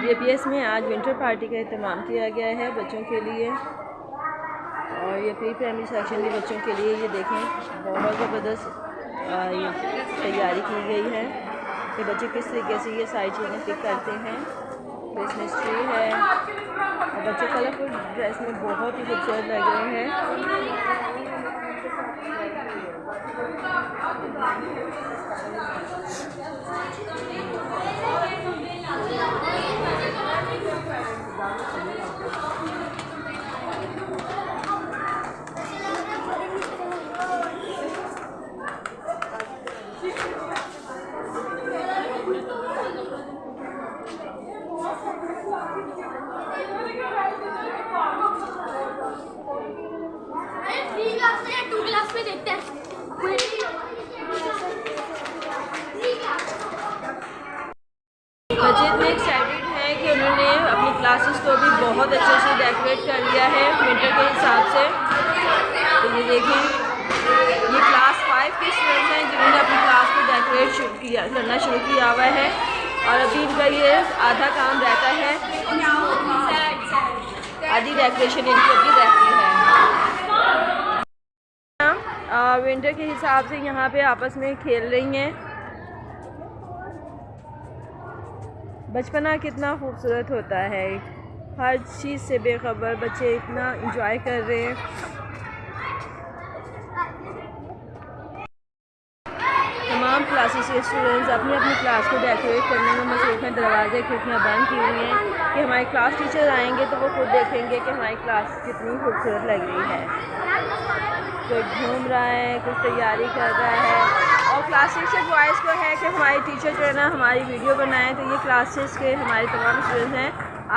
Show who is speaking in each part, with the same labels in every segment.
Speaker 1: JPS में आज winter party का एहतमाम किया गया है बच्चों के लिए, और ये प्री प्राइमरी सेक्शन के बच्चों के लिए ये देखें बहुत ज़बरदस्त ये तैयारी की गई है कि बच्चे किस तरीके से ये सारी चीज़ें पिक करते हैं। क्रिसमस ट्री है और बच्चे कलरफुल ड्रेस में बहुत ही खूबसूरत लग रहे हैं। बच्चे इतने एक्साइटेड हैं कि उन्होंने अपनी क्लासेस को भी बहुत अच्छे से डेकोरेट कर लिया है विंटर के हिसाब से। तो ये देखें, ये क्लास 5 के स्टूडेंट्स हैं जिन्होंने अपनी क्लास को डेकोरेट करना शुरू किया हुआ है, और अभी इनका ये आधा काम रहता है, आधी डेकोरेशन इनकी अभी रहती है। विंटर के हिसाब से यहाँ पे आपस में खेल रही हैं। बचपना कितना खूबसूरत होता है, हर चीज़ से बेखबर बच्चे इतना इंजॉय कर रहे हैं। तमाम क्लासेस के स्टूडेंट्स अपनी अपनी क्लास को डेकोरेट करने में मसरूफ़ हैं। दरवाजे खिड़कियाँ बंद की हुई हैं कि हमारे क्लास टीचर आएंगे तो वो खुद देखेंगे कि हमारी क्लास कितनी खूबसूरत लग रही है। कोई घूम रहा है, कुछ तैयारी कर रहा है, और क्लासेस से बॉयज़ को है कि हमारे टीचर जो है ना हमारी वीडियो बनाएं। तो ये क्लासेस के हमारे तमाम स्टूडेंट्स हैं,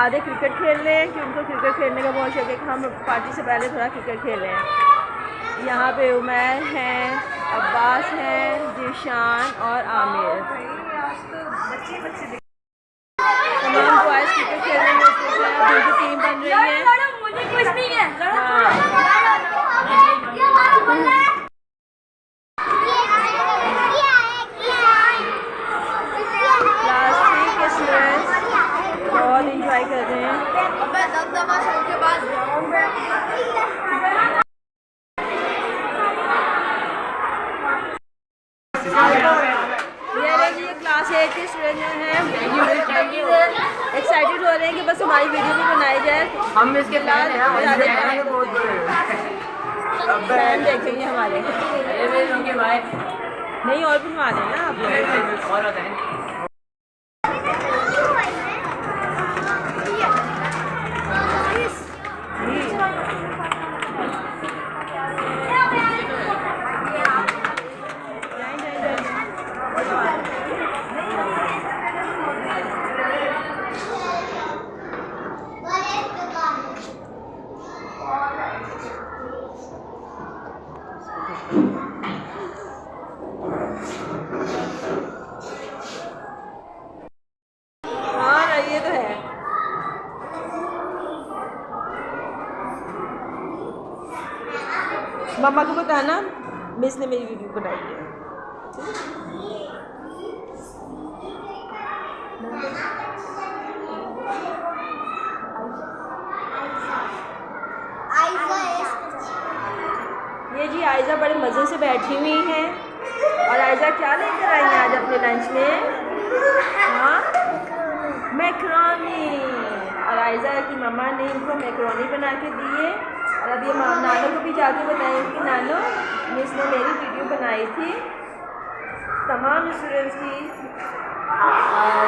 Speaker 1: आधे क्रिकेट खेल रहे हैं कि उनको क्रिकेट खेलने का बहुत शौक है कि हम पार्टी से पहले थोड़ा क्रिकेट खेलें। यहाँ पे उमैर हैं, अब्बास हैं, जीशान और आमिर। तमाम बॉयज़ क्रिकेट खेलने में खुश हैं, उनकी टीम बन रही है। क्लास 3 के स्टूडेंट्स बहुत इंजॉय कर रहे हैं। ये क्लास 8 के स्टूडेंट जो हैं एक्साइटेड हो रहे हैं कि बस हमारी वीडियो भी बनाई जाए।
Speaker 2: हम इसके फैन हैं,
Speaker 1: फैन देखेंगे हमारे
Speaker 2: भाई
Speaker 1: नहीं, और बनवा दें ना आप लोग।
Speaker 2: और होता है
Speaker 1: मम्मा को बताना मिस ने मेरी वीडियो बनाई है। ये जी आयजा बड़े मज़े से बैठी हुई हैं। और आयजा क्या लेकर आई हैं आज अपने लंच में? हाँ, मैक्रोनी। और आयजा की मम्मा ने इनको मैक्रोनी बना के दी है। और अब ये नानो को भी जाके बताएं कि नानो मिस ने मेरी वीडियो बनाई थी। तमाम स्टूडेंट्स की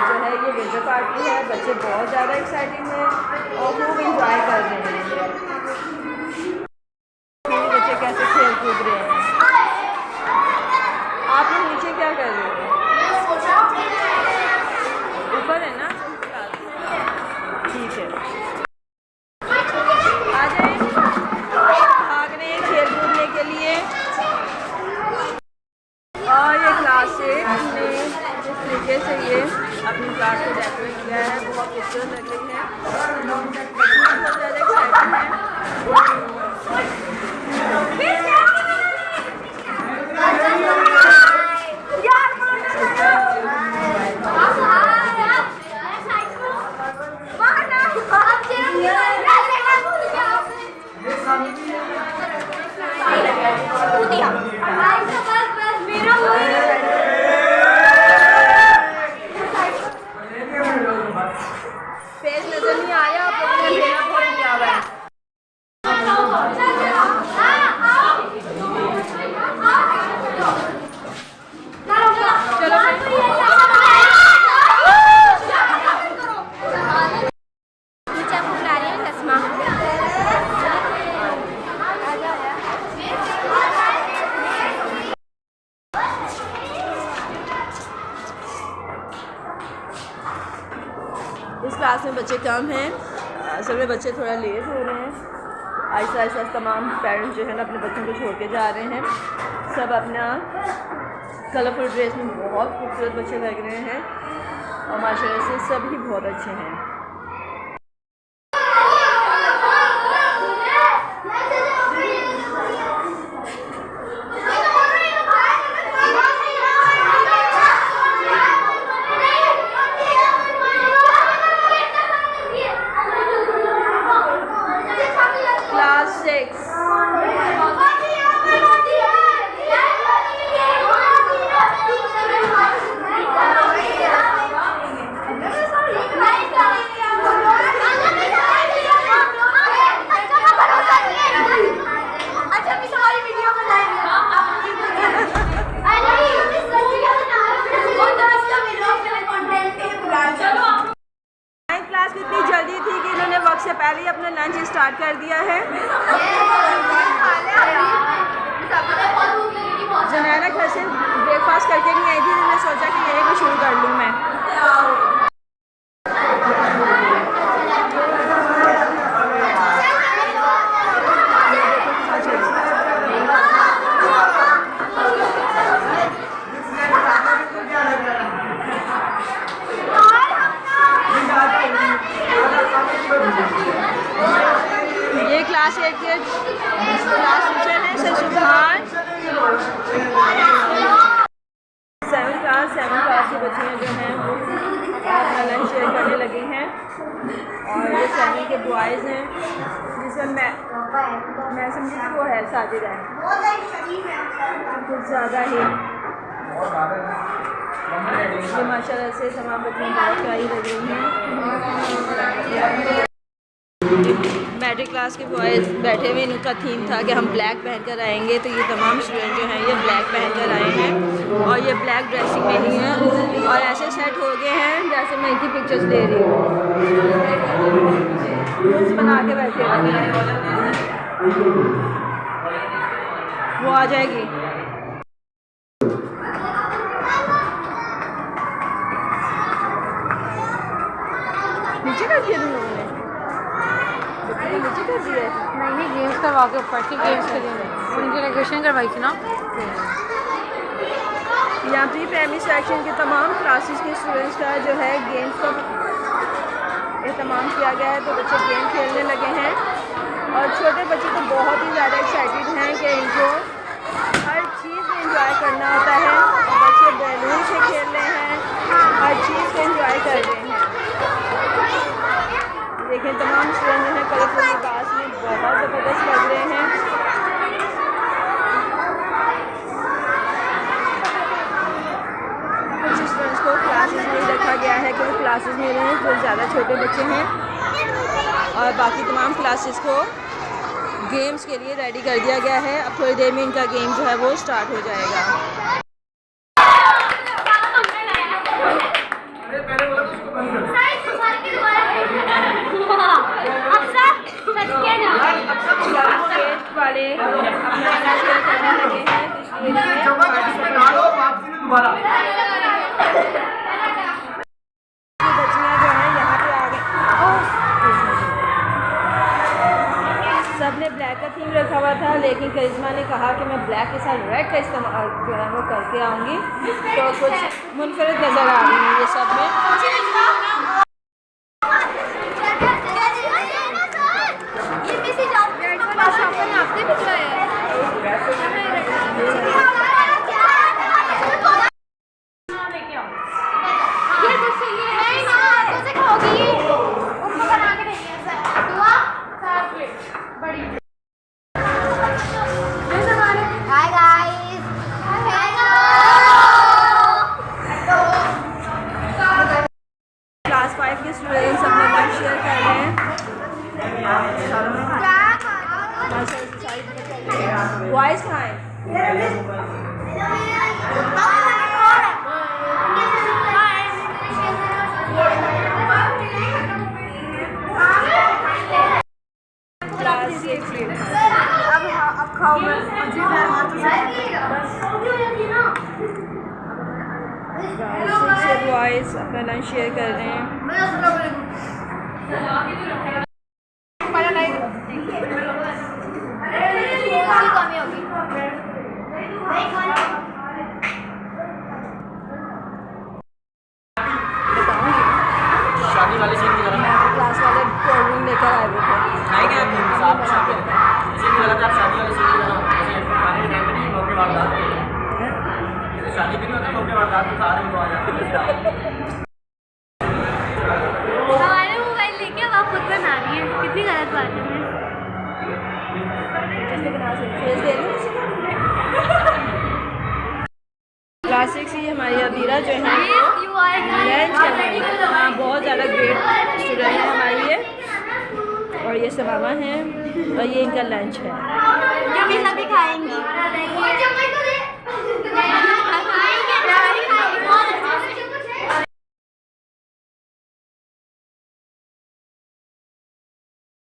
Speaker 1: जो है ये विंटर पार्टी है। बच्चे बहुत ज़्यादा एक्साइटिंग हैं और खूब इंजॉय कर रहे हैं। बच्चे कैसे खेल कूद रहे हैं। आप लोग नीचे क्या कर रहे हो? ऊपर है ना? ठीक है, आ जाए। भाग रहे हैं खेल कूदने के लिए। और ये क्लास 8 ने जिस तरीके से ये अपनी क्लास को डेकोरेट किया है बहुत खूबसूरत लग रही है। बहुत ज़्यादा एक्साइटेड है। क्लास में बच्चे कम हैं, असल में बच्चे थोड़ा लेट हो रहे हैं। आहिस्ता आहिस्ता तमाम पेरेंट्स जो है ना अपने बच्चों को छोड़ के जा रहे हैं। सब अपना कलरफुल ड्रेस में बहुत खूबसूरत बच्चे लग रहे हैं और माशाल्लाह से सभी बहुत अच्छे हैं। क्लास 6 क्लास की इतनी जल्दी थी कि इन्होंने वक्त से पहले ही अपना लंच स्टार्ट कर दिया है। जनैना घर से ब्रेकफास्ट करके नहीं आई थी, मैंने सोचा कि यही को शुरू कर लूँ मैं। ये क्लास 8 के क्लास टीचर हैं शशुभान। 7 क्लास के बच्चे जो हैं वो अपना लंच शेयर करने लगे हैं और ये 7 के बॉयज़ हैं जिसमें मैं समझी कि वो है साजिद है कुछ ज़्यादा ही। ये माशाल्लाह से तमाम बच्चे बहुत प्यारी लग रही हैं। मैट्रिक क्लास के बॉयज़ बैठे हुए, इनका थीम था कि हम ब्लैक पहनकर आएंगे, तो ये तमाम स्टूडेंट जो हैं ये ब्लैक पहनकर आए हैं और ये ब्लैक ड्रेसिंग में ही हैं और ऐसे सेट हो गए हैं जैसे मैं इनकी पिक्चर्स ले रही हूँ। बना के बैठे वो आ जाएगी। नीचे कर दिया तुम लोगों ने? नीचे कर दिया?
Speaker 3: नहीं गेम्स करवा के ऊपर की गेम्स के लिए उनकी रेगुलेशन करवाई थी ना।
Speaker 1: यहाँ प्री प्राइमरी सेक्शन के तमाम क्लासेस के स्टूडेंट्स का जो है गेम्स का एहतमाम किया गया है, तो बच्चे गेम खेलने लगे हैं और छोटे बच्चे तो बहुत ही ज़्यादा एक्साइटेड हैं कि इनको हर चीज़ में इंजॉय करना होता है। बच्चे बैलून से खेल रहे हैं, हर चीज़ को इंजॉय कर रहे हैं। देखें तमाम स्टूडेंट जो हैं कलरफुल लिबास में बहुत ज़बरदस्त लग रहे हैं। कुछ स्टूडेंट्स को क्लासेस में रखा गया है कि वो क्लासेस में रहें जो ज़्यादा छोटे बच्चे हैं और बाकी तमाम क्लासेस को गेम्स के लिए रेडी कर दिया गया है। अब थोड़ी देर में इनका गेम जो है वो स्टार्ट हो जाएगा। वाले अपना शेयर करने लगे हैं बच्चियाँ जो हैं यहाँ पे आ गई। सब ने ब्लैक का थीम रखा हुआ था, लेकिन करिश्मा ने कहा कि मैं ब्लैक के साथ रेड का इस्तेमाल जो है वो करके आऊँगी, तो कुछ मुनफरिद नज़र आ रही है ये सब में। क्लास 5 के स्टूडेंट्स अपना लंच शेयर कर रहे हैं। बॉयज़ कहाँ हैं? अब खाओ बॉयज़ अपना लंच शेयर कर रहे हैं।
Speaker 2: शादी वाले सीन की तरह
Speaker 1: क्लास वाले कोल्ड ड्रिंक लेकर आए हुए थे।
Speaker 2: नहीं क्या आप शादी इसी की गलत आप शादी वाले सीन की तरह जैसे खाने के टाइम पे नहीं मौके वारदात शादी भी नहीं होता मौके वारदात तो खा रहे हो आ जाते
Speaker 4: हमारे मोबाइल लेके अब आप खुद बना रही है, कितनी गलत बात है।
Speaker 1: फेस दे रही क्लास 6 की हमारी अबीरा जो है लंच कर रही है। हाँ बहुत ज़्यादा ग्रेट स्टूडेंट है हमारी ये। और ये सब मामा हैं और ये इनका लंच है।
Speaker 4: जो भी सभी खाएंगी।